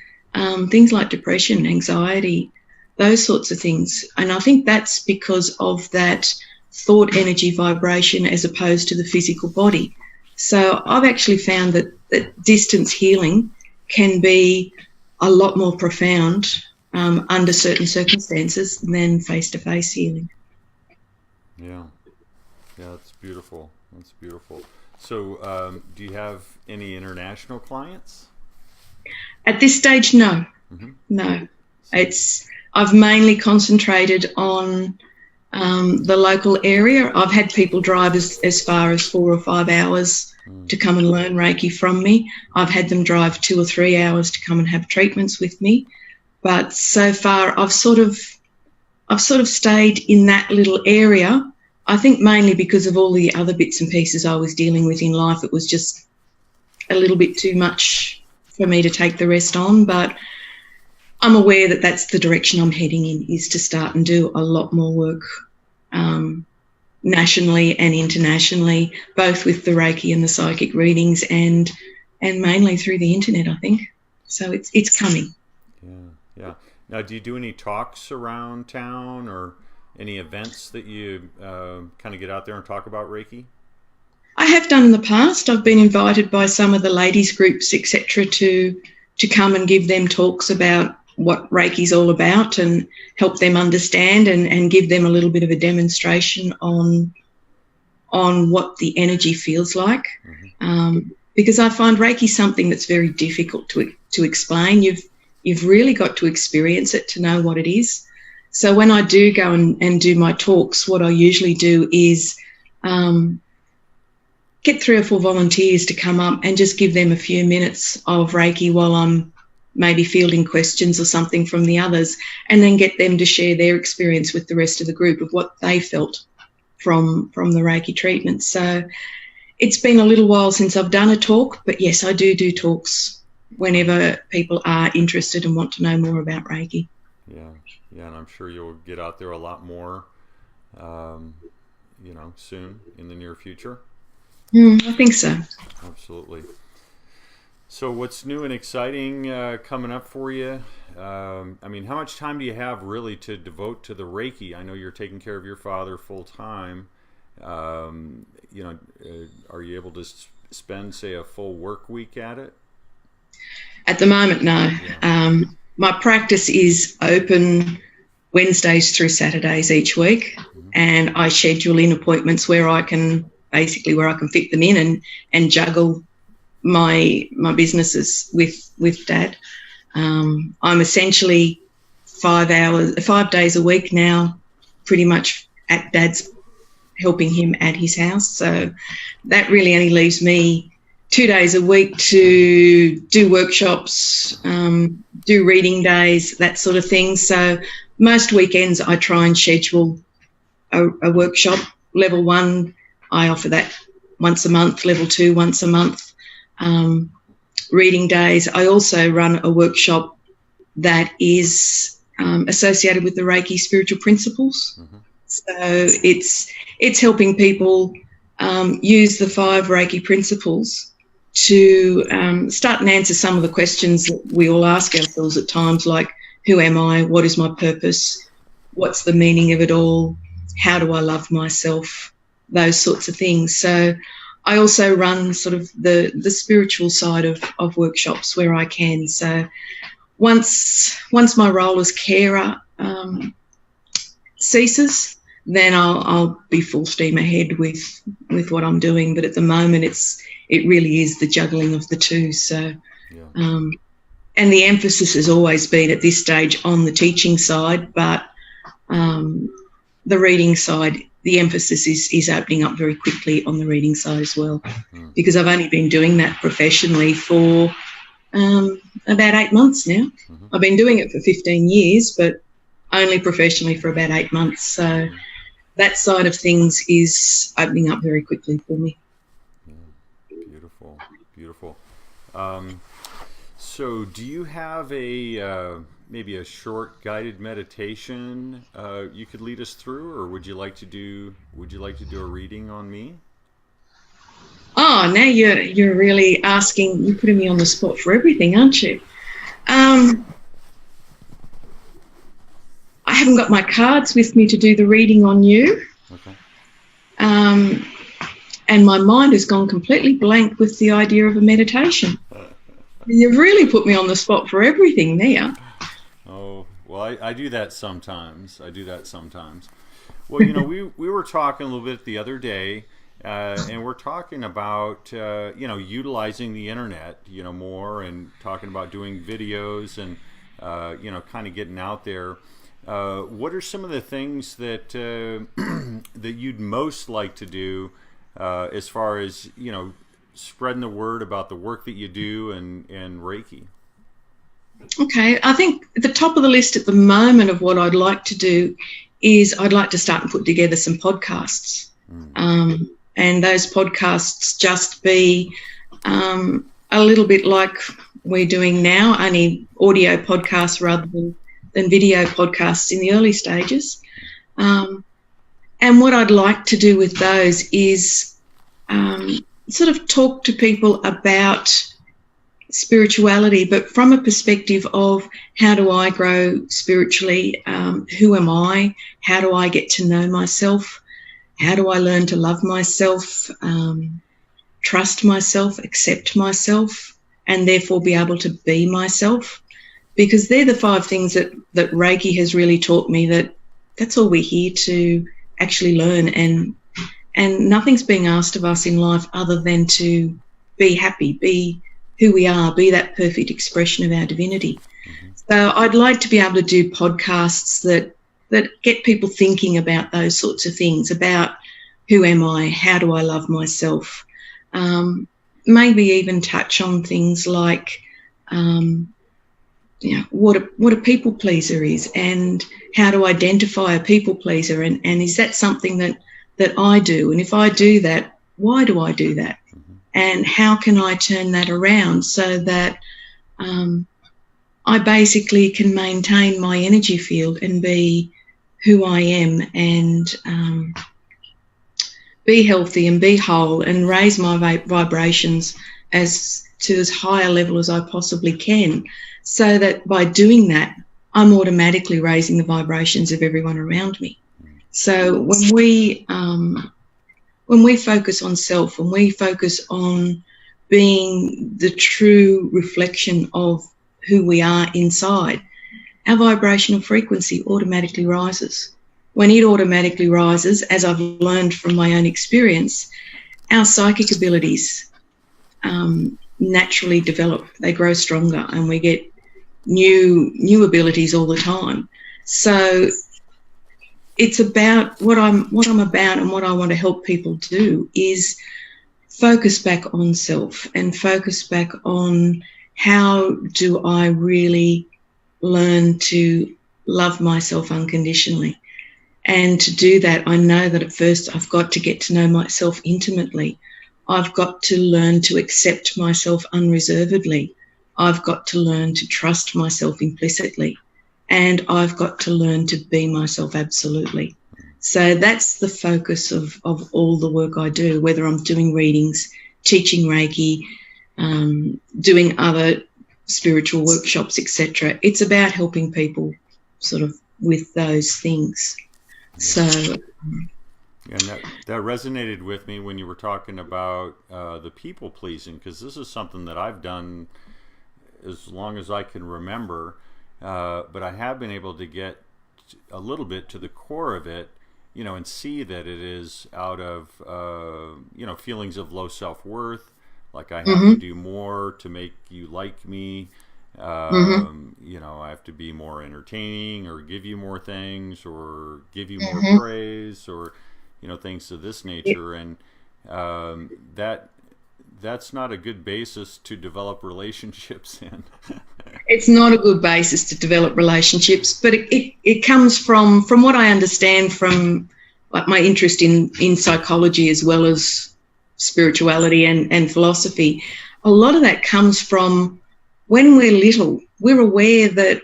things like depression, anxiety, those sorts of things. And I think that's because of that thought energy vibration as opposed to the physical body. So I've actually found that distance healing can be a lot more profound under certain circumstances than face-to-face healing. Yeah, that's beautiful. That's beautiful. So do you have any international clients? At this stage, no. Mm-hmm. No. I've mainly concentrated on the local area. I've had people drive as far as 4 or 5 hours to come and learn Reiki from me. I've had them drive 2 or 3 hours to come and have treatments with me. But so far, I've sort of stayed in that little area. I think mainly because of all the other bits and pieces I was dealing with in life. It was just a little bit too much for me to take the rest on. But I'm aware that that's the direction I'm heading in, is to start and do a lot more work nationally and internationally, both with the Reiki and the psychic readings and mainly through the internet, I think. So it's coming. Yeah. Now, do you do any talks around town or any events that you kind of get out there and talk about Reiki? I have done in the past. I've been invited by some of the ladies groups, etc., to come and give them talks about what Reiki's all about and help them understand and give them a little bit of a demonstration on what the energy feels like. Mm-hmm. Because I find Reiki something that's very difficult to explain. You've really got to experience it to know what it is. So when I do go and do my talks, what I usually do is get 3 or 4 volunteers to come up and just give them a few minutes of Reiki while I'm maybe fielding questions or something from the others, and then get them to share their experience with the rest of the group of what they felt from the Reiki treatment. So it's been a little while since I've done a talk, but yes, I do talks whenever people are interested and want to know more about Reiki. Yeah, and I'm sure you'll get out there a lot more, soon in the near future. I think so. Absolutely. So what's new and exciting coming up for you? How much time do you have really to devote to the Reiki? I know you're taking care of your father full time. Are you able to spend, say, a full work week at it? At the moment, no. Yeah. My practice is open Wednesdays through Saturdays each week, and I schedule in appointments where I can fit them in and juggle my businesses with Dad. I'm essentially 5 days a week now, pretty much at Dad's, helping him at his house. So that really only leaves me 2 days a week to do workshops, do reading days, that sort of thing. So most weekends I try and schedule a workshop. Level 1, I offer that once a month. Level 2, once a month. Reading days. I also run a workshop that is associated with the Reiki spiritual principles. Mm-hmm. So it's helping people use the 5 Reiki principles to start and answer some of the questions that we all ask ourselves at times, like, who am I? What is my purpose? What's the meaning of it all? How do I love myself? Those sorts of things. So I also run sort of the spiritual side of workshops where I can. So once my role as carer ceases, then I'll be full steam ahead with what I'm doing. But at the moment, it really is the juggling of the two. So, Yeah. And the emphasis has always been at this stage on the teaching side, but the reading side, the emphasis is opening up very quickly on the reading side as well, because I've only been doing that professionally for about 8 months now. Mm-hmm. I've been doing it for 15 years, but only professionally for about 8 months. So that side of things is opening up very quickly for me. Yeah. Beautiful, beautiful. So do you have maybe a short guided meditation you could lead us through, or would you like to do a reading on me? Oh, now you're really asking, you're putting me on the spot for everything, aren't you? I haven't got my cards with me to do the reading on you. Okay. And my mind has gone completely blank with the idea of a meditation. You've really put me on the spot for everything there. Oh, well, I do that sometimes. Well, we were talking a little bit the other day, and we're talking about, utilizing the internet, more, and talking about doing videos and, kind of getting out there. What are some of the things that that you'd most like to do as far as, spreading the word about the work that you do and Reiki? Okay, I think at the top of the list at the moment of what I'd like to do is I'd like to start and put together some podcasts. And those podcasts just be a little bit like we're doing now, only audio podcasts rather than video podcasts in the early stages. And what I'd like to do with those is sort of talk to people about spirituality, but from a perspective of how do I grow spiritually? Who am I? How do I get to know myself? How do I learn to love myself, trust myself, accept myself, and therefore be able to be myself? Because they're the 5 things that Reiki has really taught me, that's all we're here to actually learn, and nothing's being asked of us in life other than to be happy, be who we are, be that perfect expression of our divinity. Mm-hmm. So I'd like to be able to do podcasts that get people thinking about those sorts of things, about who am I, how do I love myself, maybe even touch on things like what a people pleaser is, and how to identify a people pleaser, and is that something that I do, and if I do that, why do I do that? Mm-hmm. And how can I turn that around so that I basically can maintain my energy field and be who I am, and be healthy and be whole, and raise my vibrations to as high a level as I possibly can, so that by doing that, I'm automatically raising the vibrations of everyone around me. So when we focus on self, when we focus on being the true reflection of who we are inside, our vibrational frequency automatically rises. When it automatically rises, as I've learned from my own experience, our psychic abilities naturally develop. They grow stronger, and we get new abilities all the time. So it's about what I'm about, and what I want to help people do is focus back on self, and focus back on how do I really learn to love myself unconditionally. And to do that, I know that at first I've got to get to know myself intimately. I've got to learn to accept myself unreservedly. I've got to learn to trust myself implicitly, and I've got to learn to be myself absolutely. So that's the focus of all the work I do, whether I'm doing readings, teaching Reiki, doing other spiritual workshops, etc. It's about helping people sort of with those things. So, and that resonated with me when you were talking about the people pleasing, because this is something that I've done as long as I can remember, but I have been able to get a little bit to the core of it, and see that it is out of feelings of low self-worth, like I have to do more to make you like me. I have to be more entertaining, or give you more things, or give you more praise, or things of this nature. And that's not a good basis to develop relationships in. It's not a good basis to develop relationships, but it comes from what I understand from like my interest in psychology as well as spirituality and philosophy. A lot of that comes from when we're little, we're aware that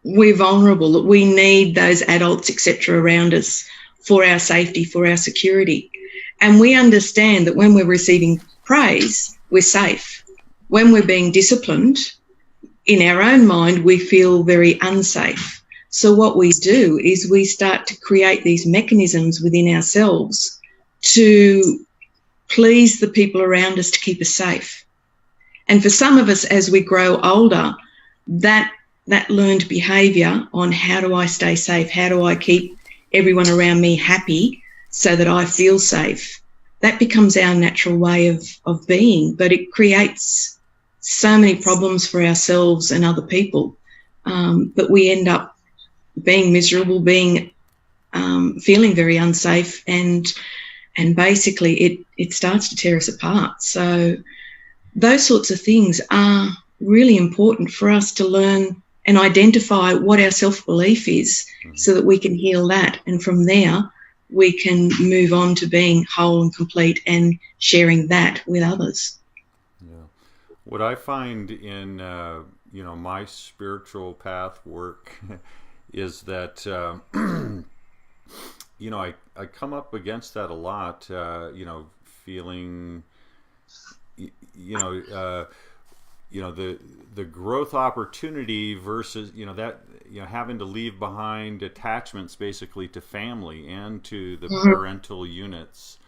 we're vulnerable, that we need those adults, etc., around us for our safety, for our security. And we understand that when we're receiving praise, we're safe. When we're being disciplined, in our own mind, we feel very unsafe. So what we do is we start to create these mechanisms within ourselves to please the people around us to keep us safe. And for some of us, as we grow older, that learned behaviour on how do I stay safe, how do I keep everyone around me happy so that I feel safe, that becomes our natural way of being. But it creates so many problems for ourselves and other people that we end up being miserable, being feeling very unsafe, and basically it starts to tear us apart. So those sorts of things are really important for us to learn and identify what our self-belief is so that we can heal that. And from there, we can move on to being whole and complete and sharing that with others. Yeah. What I find in, my spiritual path work is that, I come up against that a lot, feeling, the growth opportunity versus having to leave behind attachments basically to family and to the parental units.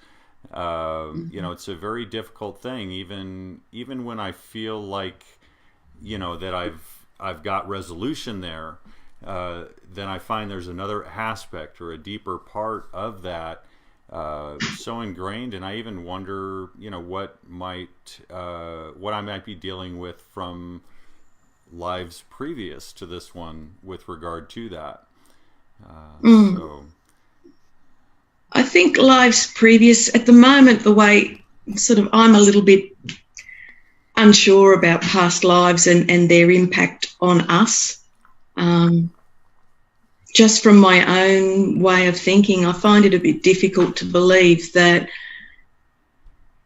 It's a very difficult thing, even when I feel like that I've got resolution there, then I find there's another aspect or a deeper part of that so ingrained, and I even wonder, what I might be dealing with from lives previous to this one with regard to that. So I think lives previous, at the moment, the way sort of I'm a little bit unsure about past lives and their impact on us. Just from my own way of thinking, I find it a bit difficult to believe that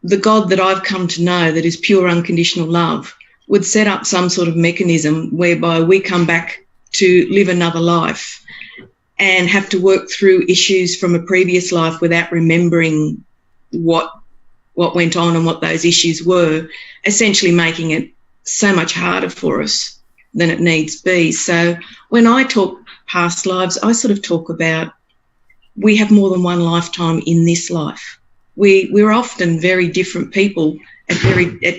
the God that I've come to know, that is pure unconditional love, would set up some sort of mechanism whereby we come back to live another life and have to work through issues from a previous life without remembering what went on and what those issues were, essentially making it so much harder for us than it needs be. So when I talk past lives, I sort of talk about we have more than one lifetime in this life. We're often very different people at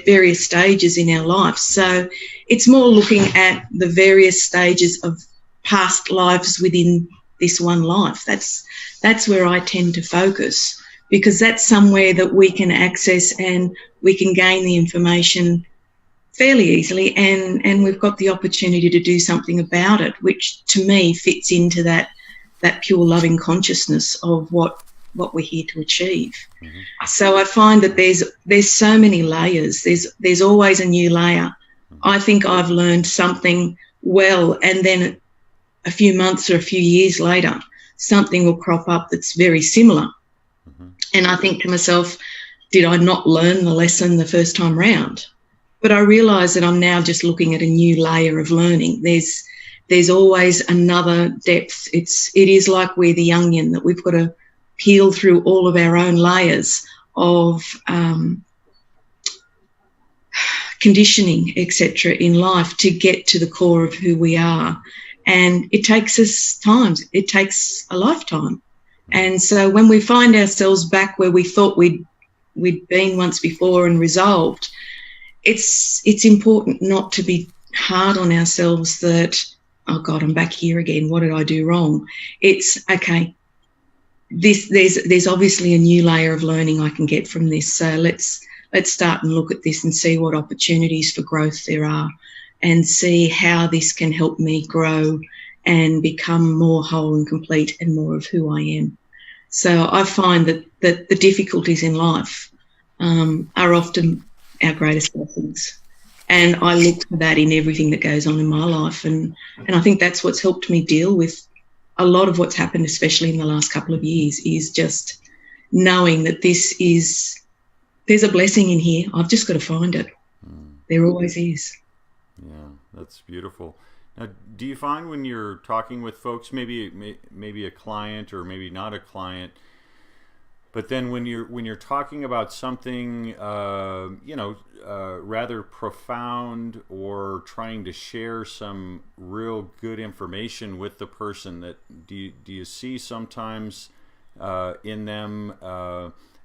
various stages in our life. So it's more looking at the various stages of past lives within this one life. That's where I tend to focus, because that's somewhere that we can access and we can gain the information fairly easily, and we've got the opportunity to do something about it, which to me fits into that pure loving consciousness of what we're here to achieve. So I find that there's so many layers. There's always a new layer. I think I've learned something well, and then a few months or a few years later, something will crop up that's very similar. And I think to myself, did I not learn the lesson the first time round? But I realise that I'm now just looking at a new layer of learning. There's always another depth. It is like we're the onion, that we've got to peel through all of our own layers of conditioning, etc., in life to get to the core of who we are. And it takes us time. It takes a lifetime. And so when we find ourselves back where we thought we'd been once before and resolved, it's important not to be hard on ourselves that, oh God, I'm back here again. What did I do wrong? It's okay. There's obviously a new layer of learning I can get from this. So let's start and look at this and see what opportunities for growth there are, and see how this can help me grow and become more whole and complete and more of who I am. So I find that the difficulties in life are often our greatest blessings. And I look for that in everything that goes on in my life. And I think that's what's helped me deal with a lot of what's happened, especially in the last couple of years, is just knowing that there's a blessing in here. I've just got to find it. There always is. Yeah, that's beautiful. Now, do you find when you're talking with folks, maybe a client or maybe not a client, but then when you're talking about something, rather profound, or trying to share some real good information with the person, that do you see sometimes in them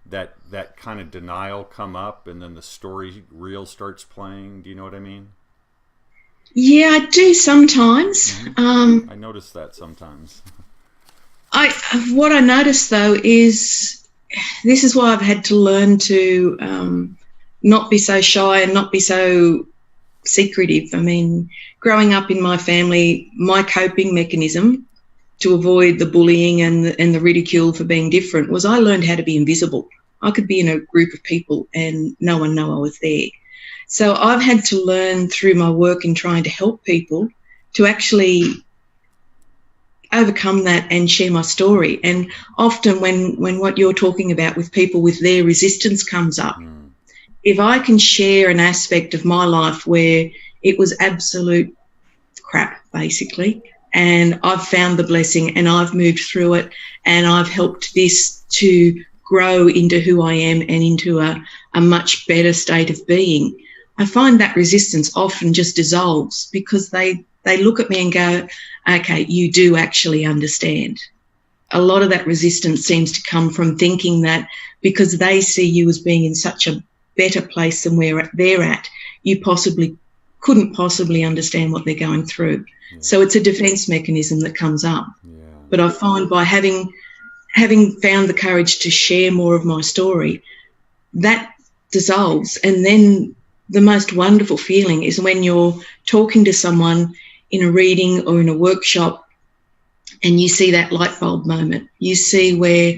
that kind of denial come up, and then the story reel starts playing? Do you know what I mean? Yeah, I do sometimes. Mm-hmm. I notice that sometimes. What I notice though is, this is why I've had to learn to not be so shy and not be so secretive. I mean, growing up in my family, my coping mechanism to avoid the bullying and the ridicule for being different was I learned how to be invisible. I could be in a group of people and no one know I was there. So I've had to learn through my work in trying to help people to actually overcome that and share my story. And often when what you're talking about with people with their resistance comes up, if I can share an aspect of my life where it was absolute crap, basically, and I've found the blessing and I've moved through it and I've helped this to grow into who I am and into a much better state of being, I find that resistance often just dissolves, because they look at me and go, okay, you do actually understand. A lot of that resistance seems to come from thinking that because they see you as being in such a better place than where they're at, you couldn't possibly understand what they're going through. Yeah. So it's a defence mechanism that comes up. Yeah. But I find by having found the courage to share more of my story, that dissolves. And then the most wonderful feeling is when you're talking to someone in a reading or in a workshop and you see that light bulb moment. You see where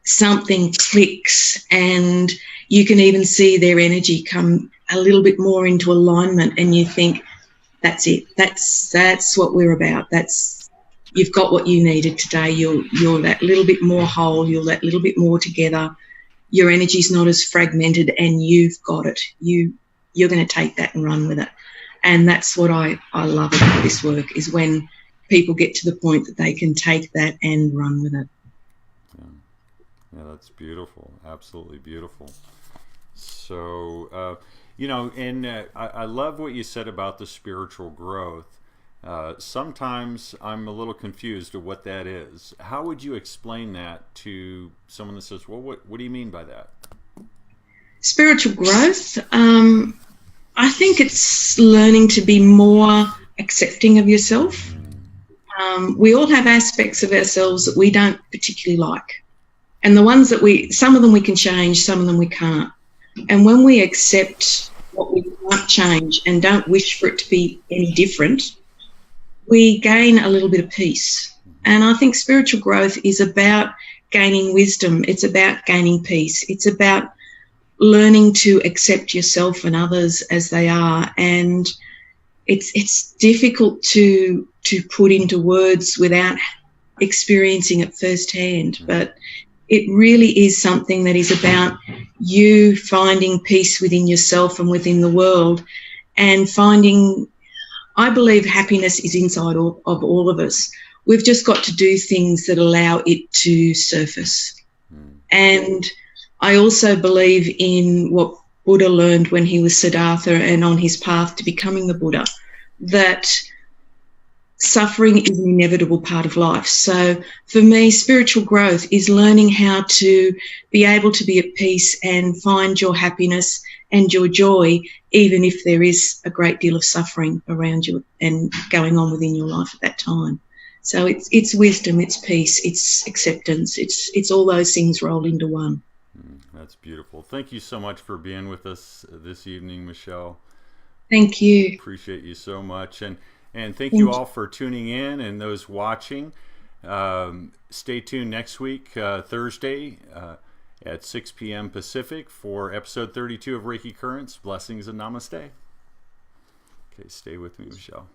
something clicks and you can even see their energy come a little bit more into alignment, and you think, that's it. That's what we're about. You've got what you needed today. You're that little bit more whole. You're that little bit more together. Your energy's not as fragmented, and you've got it. You're going to take that and run with it. And that's what I love about this work, is when people get to the point that they can take that and run with it. Yeah, that's beautiful. Absolutely beautiful. So, and I love what you said about the spiritual growth. Sometimes I'm a little confused of what that is. How would you explain that to someone that says, well, what do you mean by that? Spiritual growth, I think it's learning to be more accepting of yourself. We all have aspects of ourselves that we don't particularly like. And the ones that some of them we can change, some of them we can't. And when we accept what we can't change and don't wish for it to be any different, we gain a little bit of peace. And I think spiritual growth is about gaining wisdom. It's about gaining peace. It's about learning to accept yourself and others as they are. And it's difficult to put into words without experiencing it firsthand. But it really is something that is about you finding peace within yourself and within the world, and finding, I believe happiness is inside of all of us. We've just got to do things that allow it to surface. And I also believe in what Buddha learned when he was Siddhartha and on his path to becoming the Buddha, that suffering is an inevitable part of life. So for me, spiritual growth is learning how to be able to be at peace and find your happiness and your joy, even if there is a great deal of suffering around you and going on within your life at that time. So it's wisdom, it's peace, it's acceptance, it's all those things rolled into one. That's beautiful. Thank you so much for being with us this evening, Michelle. Thank you. Appreciate you so much. And thank you all for tuning in, and those watching. Stay tuned next week, Thursday, at 6 p.m. Pacific for episode 32 of Reiki Currents. Blessings and namaste. Okay, stay with me, Michelle.